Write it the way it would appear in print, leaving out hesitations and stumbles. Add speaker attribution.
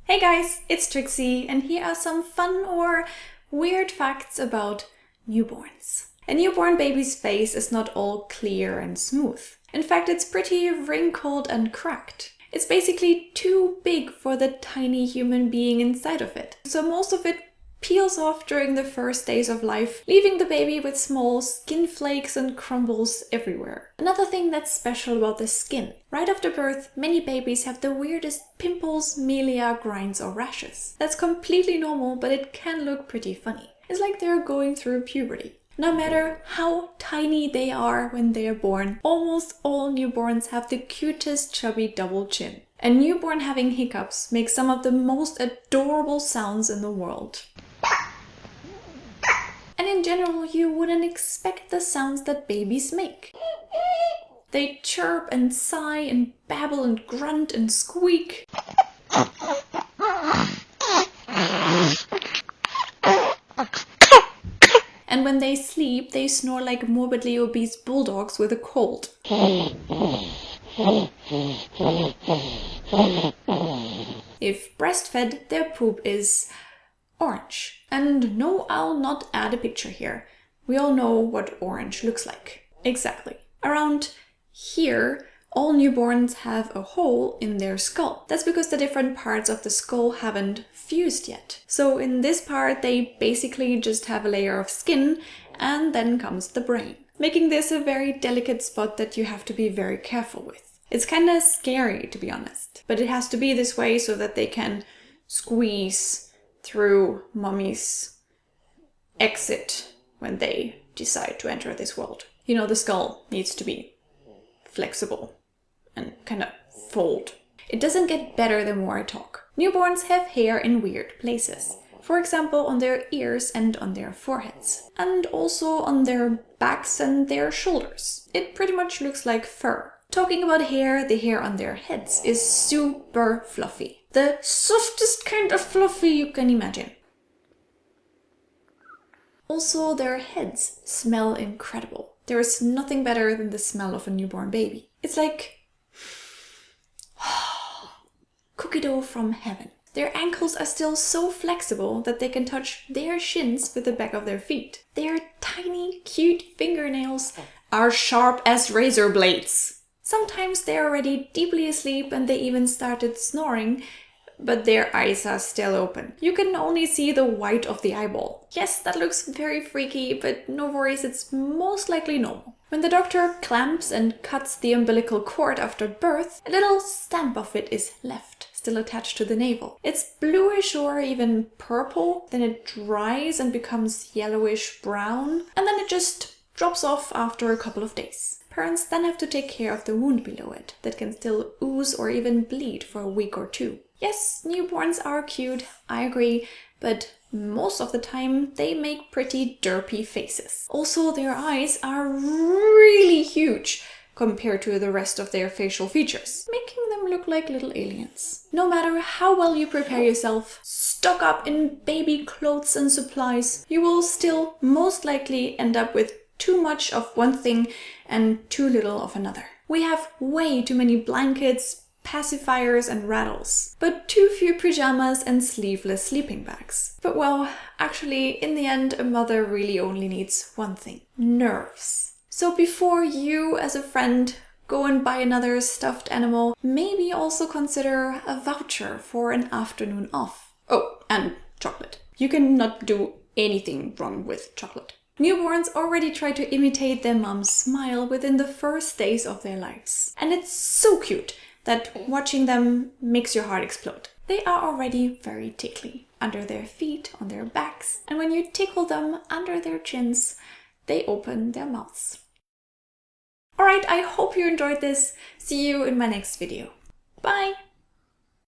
Speaker 1: Hey guys, it's Trixie, and here are some fun or weird facts about newborns. A newborn baby's face is not all clear and smooth. In fact, it's pretty wrinkled and cracked. It's basically too big for the tiny human being inside of it. So most of it peels off during the first days of life, leaving the baby with small skin flakes and crumbles everywhere. Another thing that's special about the skin. Right after birth, many babies have the weirdest pimples, melia, grinds or rashes. That's completely normal, but it can look pretty funny. It's like they're going through puberty. No matter how tiny they are when they are born, almost all newborns have the cutest chubby double chin. A newborn having hiccups makes some of the most adorable sounds in the world. And in general, you wouldn't expect the sounds that babies make. They chirp and sigh and babble and grunt and squeak. And when they sleep, they snore like morbidly obese bulldogs with a cold. If breastfed, their poop is orange. And no, I'll not add a picture here. We all know what orange looks like. Exactly. Around here, all newborns have a hole in their skull. That's because the different parts of the skull haven't fused yet. So in this part, they basically just have a layer of skin, and then comes the brain, making this a very delicate spot that you have to be very careful with. It's kinda scary, to be honest, but it has to be this way so that they can squeeze through mommy's exit when they decide to enter this world. You know, the skull needs to be flexible and kind of fold. It doesn't get better the more I talk. Newborns have hair in weird places. For example, on their ears and on their foreheads. And also on their backs and their shoulders. It pretty much looks like fur. Talking about hair, the hair on their heads is super fluffy. The softest kind of fluffy you can imagine. Also, their heads smell incredible. There is nothing better than the smell of a newborn baby. It's like cookie dough from heaven. Their ankles are still so flexible that they can touch their shins with the back of their feet. Their tiny, cute fingernails are sharp as razor blades. Sometimes they're already deeply asleep and they even started snoring, but their eyes are still open. You can only see the white of the eyeball. Yes, that looks very freaky, but no worries, it's most likely normal. When the doctor clamps and cuts the umbilical cord after birth, a little stamp of it is left, still attached to the navel. It's bluish or even purple, then it dries and becomes yellowish brown, and then it just drops off after a couple of days. Parents then have to take care of the wound below it, that can still ooze or even bleed for a week or two. Yes, newborns are cute, I agree, but most of the time they make pretty derpy faces. Also, their eyes are really huge compared to the rest of their facial features, making them look like little aliens. No matter how well you prepare yourself, stock up in baby clothes and supplies, you will still most likely end up with too much of one thing and too little of another. We have way too many blankets, pacifiers and rattles, but too few pajamas and sleeveless sleeping bags. But well, actually, in the end, a mother really only needs one thing: nerves. So before you, as a friend, go and buy another stuffed animal, maybe also consider a voucher for an afternoon off. Oh, and chocolate. You cannot do anything wrong with chocolate. Newborns already try to imitate their mom's smile within the first days of their lives. And it's so cute that watching them makes your heart explode. They are already very tickly, under their feet, on their backs, and when you tickle them under their chins, they open their mouths. Alright, I hope you enjoyed this. See you in my next video. Bye!